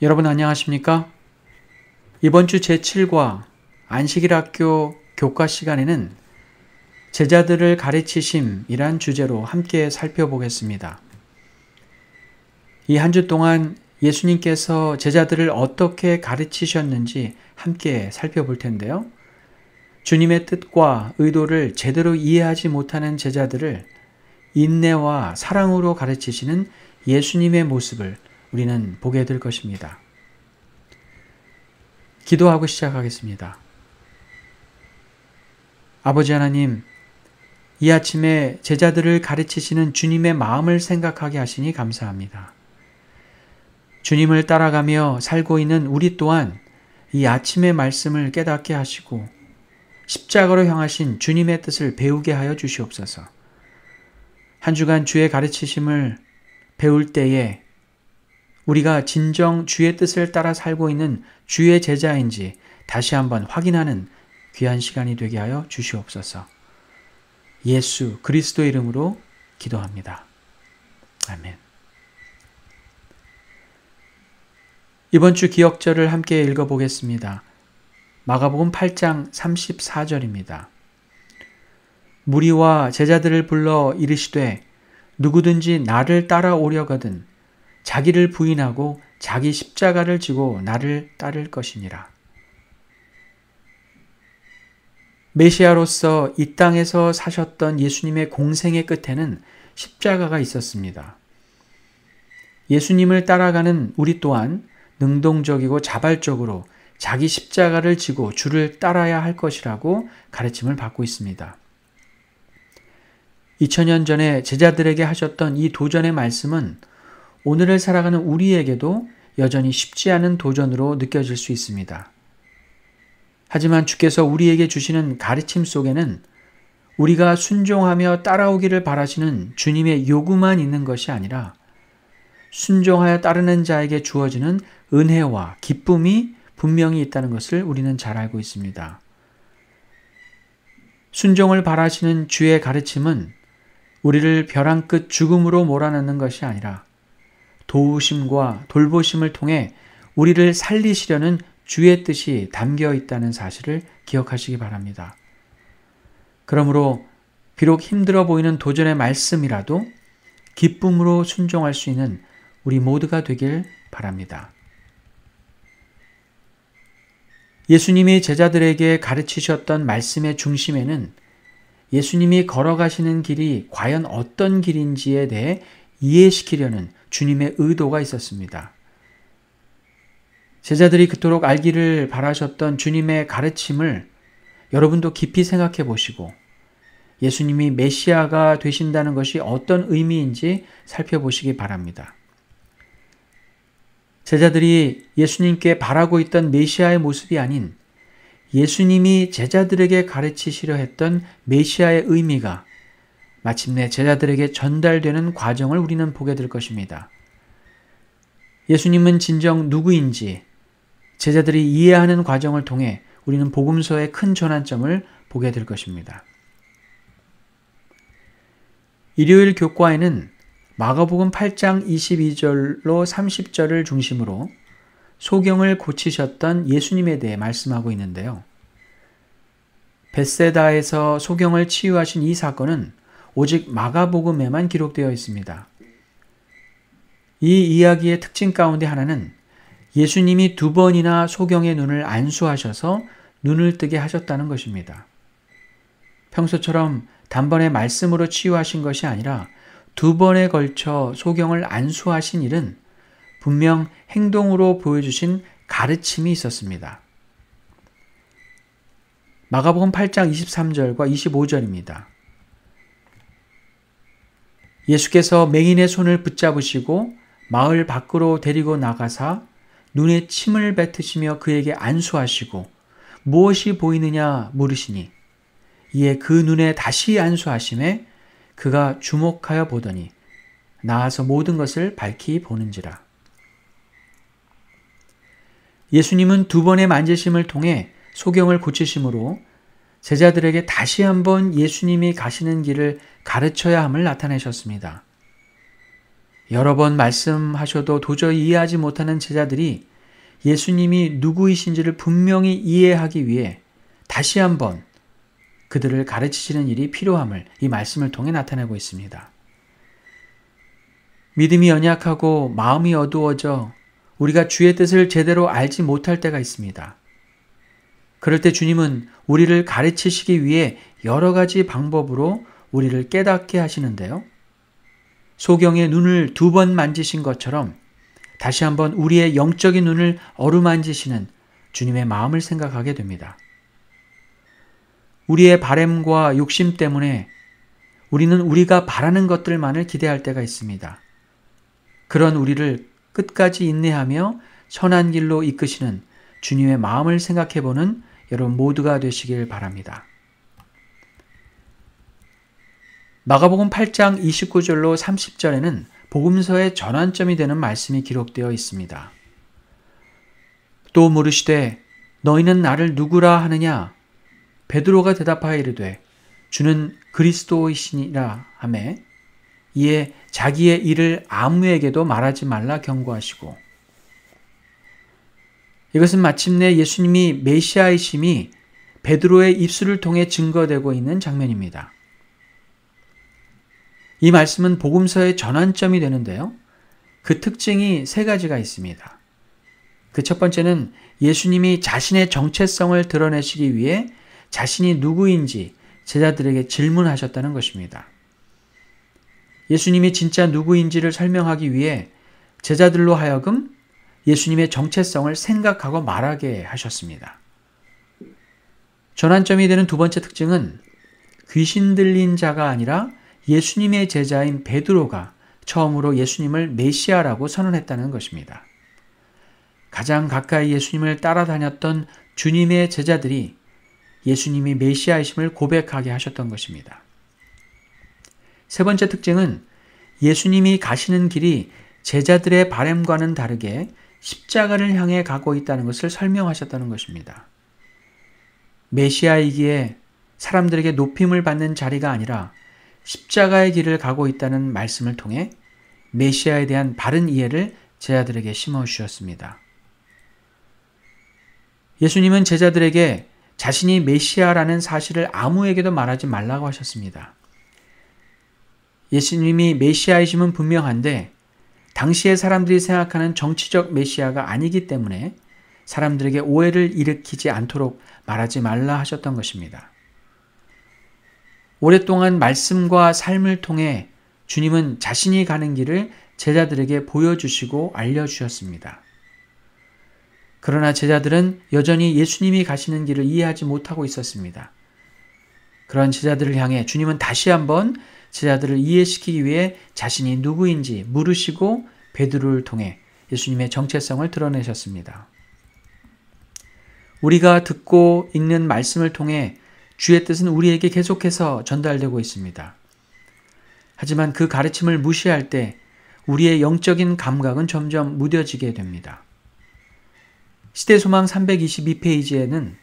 여러분 안녕하십니까? 이번 주 제7과 안식일 학교 교과 시간에는 제자들을 가르치심이란 주제로 함께 살펴보겠습니다. 이 한 주 동안 예수님께서 제자들을 어떻게 가르치셨는지 함께 살펴볼 텐데요. 주님의 뜻과 의도를 제대로 이해하지 못하는 제자들을 인내와 사랑으로 가르치시는 예수님의 모습을 우리는 보게 될 것입니다. 기도하고 시작하겠습니다. 아버지 하나님, 이 아침에 제자들을 가르치시는 주님의 마음을 생각하게 하시니 감사합니다. 주님을 따라가며 살고 있는 우리 또한 이 아침의 말씀을 깨닫게 하시고 십자가로 향하신 주님의 뜻을 배우게 하여 주시옵소서. 한 주간 주의 가르치심을 배울 때에 우리가 진정 주의 뜻을 따라 살고 있는 주의 제자인지 다시 한번 확인하는 귀한 시간이 되게 하여 주시옵소서. 예수 그리스도 이름으로 기도합니다. 아멘. 이번 주 기억절을 함께 읽어보겠습니다. 마가복음 8장 34절입니다. 무리와 제자들을 불러 이르시되 누구든지 나를 따라오려거든 자기를 부인하고 자기 십자가를 지고 나를 따를 것이니라. 메시아로서 이 땅에서 사셨던 예수님의 공생의 끝에는 십자가가 있었습니다. 예수님을 따라가는 우리 또한 능동적이고 자발적으로 자기 십자가를 지고 주를 따라야 할 것이라고 가르침을 받고 있습니다. 2000년 전에 제자들에게 하셨던 이 도전의 말씀은 오늘을 살아가는 우리에게도 여전히 쉽지 않은 도전으로 느껴질 수 있습니다. 하지만 주께서 우리에게 주시는 가르침 속에는 우리가 순종하며 따라오기를 바라시는 주님의 요구만 있는 것이 아니라 순종하여 따르는 자에게 주어지는 은혜와 기쁨이 분명히 있다는 것을 우리는 잘 알고 있습니다. 순종을 바라시는 주의 가르침은 우리를 벼랑 끝 죽음으로 몰아넣는 것이 아니라 도우심과 돌보심을 통해 우리를 살리시려는 주의 뜻이 담겨 있다는 사실을 기억하시기 바랍니다. 그러므로 비록 힘들어 보이는 도전의 말씀이라도 기쁨으로 순종할 수 있는 우리 모두가 되길 바랍니다. 예수님이 제자들에게 가르치셨던 말씀의 중심에는 예수님이 걸어가시는 길이 과연 어떤 길인지에 대해 이해시키려는 주님의 의도가 있었습니다. 제자들이 그토록 알기를 바라셨던 주님의 가르침을 여러분도 깊이 생각해 보시고 예수님이 메시아가 되신다는 것이 어떤 의미인지 살펴보시기 바랍니다. 제자들이 예수님께 바라고 있던 메시아의 모습이 아닌 예수님이 제자들에게 가르치시려 했던 메시아의 의미가 마침내 제자들에게 전달되는 과정을 우리는 보게 될 것입니다. 예수님은 진정 누구인지 제자들이 이해하는 과정을 통해 우리는 복음서의 큰 전환점을 보게 될 것입니다. 일요일 교과에는 마가복음 8장 22절로 30절을 중심으로 소경을 고치셨던 예수님에 대해 말씀하고 있는데요. 벳세다에서 소경을 치유하신 이 사건은 오직 마가복음에만 기록되어 있습니다. 이 이야기의 특징 가운데 하나는 예수님이 2번이나 소경의 눈을 안수하셔서 눈을 뜨게 하셨다는 것입니다. 평소처럼 단번에 말씀으로 치유하신 것이 아니라 2번에 걸쳐 소경을 안수하신 일은 분명 행동으로 보여주신 가르침이 있었습니다. 마가복음 8장 23절과 25절입니다. 예수께서 맹인의 손을 붙잡으시고 마을 밖으로 데리고 나가사 눈에 침을 뱉으시며 그에게 안수하시고 무엇이 보이느냐 물으시니 이에 그 눈에 다시 안수하심에 그가 주목하여 보더니 나아서 모든 것을 밝히 보는지라. 예수님은 2번의 만지심을 통해 소경을 고치심으로 제자들에게 다시 한번 예수님이 가시는 길을 가르쳐야 함을 나타내셨습니다. 여러 번 말씀하셔도 도저히 이해하지 못하는 제자들이 예수님이 누구이신지를 분명히 이해하기 위해 다시 한번 그들을 가르치시는 일이 필요함을 이 말씀을 통해 나타내고 있습니다. 믿음이 연약하고 마음이 어두워져 우리가 주의 뜻을 제대로 알지 못할 때가 있습니다. 그럴 때 주님은 우리를 가르치시기 위해 여러 가지 방법으로 우리를 깨닫게 하시는데요. 소경의 눈을 2번 만지신 것처럼 다시 한번 우리의 영적인 눈을 어루만지시는 주님의 마음을 생각하게 됩니다. 우리의 바램과 욕심 때문에 우리는 우리가 바라는 것들만을 기대할 때가 있습니다. 그런 우리를 끝까지 인내하며 선한 길로 이끄시는 주님의 마음을 생각해보는 여러분 모두가 되시길 바랍니다. 마가복음 8장 29절로 30절에는 복음서의 전환점이 되는 말씀이 기록되어 있습니다. 또 물으시되 너희는 나를 누구라 하느냐? 베드로가 대답하여 이르되 주는 그리스도이시니라 하매 이에 자기의 일을 아무에게도 말하지 말라 경고하시고, 이것은 마침내 예수님이 메시아이심이 베드로의 입술을 통해 증거되고 있는 장면입니다. 이 말씀은 복음서의 전환점이 되는데요. 그 특징이 3가지가 있습니다. 그 첫 번째는 예수님이 자신의 정체성을 드러내시기 위해 자신이 누구인지 제자들에게 질문하셨다는 것입니다. 예수님이 진짜 누구인지를 설명하기 위해 제자들로 하여금 예수님의 정체성을 생각하고 말하게 하셨습니다. 전환점이 되는 2번째 특징은 귀신 들린 자가 아니라 예수님의 제자인 베드로가 처음으로 예수님을 메시아라고 선언했다는 것입니다. 가장 가까이 예수님을 따라다녔던 주님의 제자들이 예수님이 메시아이심을 고백하게 하셨던 것입니다. 3번째 특징은 예수님이 가시는 길이 제자들의 바램과는 다르게 십자가를 향해 가고 있다는 것을 설명하셨다는 것입니다. 메시아이기에 사람들에게 높임을 받는 자리가 아니라 십자가의 길을 가고 있다는 말씀을 통해 메시아에 대한 바른 이해를 제자들에게 심어주셨습니다. 예수님은 제자들에게 자신이 메시아라는 사실을 아무에게도 말하지 말라고 하셨습니다. 예수님이 메시아이심은 분명한데 당시의 사람들이 생각하는 정치적 메시아가 아니기 때문에 사람들에게 오해를 일으키지 않도록 말하지 말라 하셨던 것입니다. 오랫동안 말씀과 삶을 통해 주님은 자신이 가는 길을 제자들에게 보여주시고 알려주셨습니다. 그러나 제자들은 여전히 예수님이 가시는 길을 이해하지 못하고 있었습니다. 그런 제자들을 향해 주님은 다시 한번 제자들을 이해시키기 위해 자신이 누구인지 물으시고 베드로를 통해 예수님의 정체성을 드러내셨습니다. 우리가 듣고 읽는 말씀을 통해 주의 뜻은 우리에게 계속해서 전달되고 있습니다. 하지만 그 가르침을 무시할 때 우리의 영적인 감각은 점점 무뎌지게 됩니다. 시대소망 322페이지에는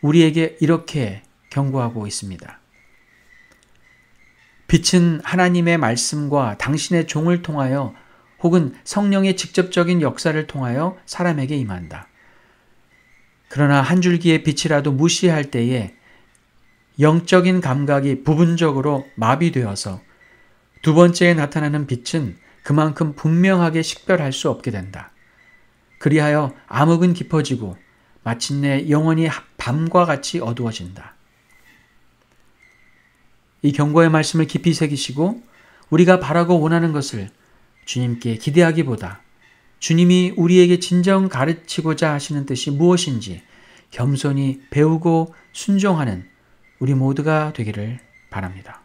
우리에게 이렇게 경고하고 있습니다. 빛은 하나님의 말씀과 당신의 종을 통하여 혹은 성령의 직접적인 역사를 통하여 사람에게 임한다. 그러나 한 줄기의 빛이라도 무시할 때에 영적인 감각이 부분적으로 마비되어서 2번째에 나타나는 빛은 그만큼 분명하게 식별할 수 없게 된다. 그리하여 암흑은 깊어지고 마침내 영원히 밤과 같이 어두워진다. 이 경고의 말씀을 깊이 새기시고 우리가 바라고 원하는 것을 주님께 기대하기보다 주님이 우리에게 진정 가르치고자 하시는 뜻이 무엇인지 겸손히 배우고 순종하는 우리 모두가 되기를 바랍니다.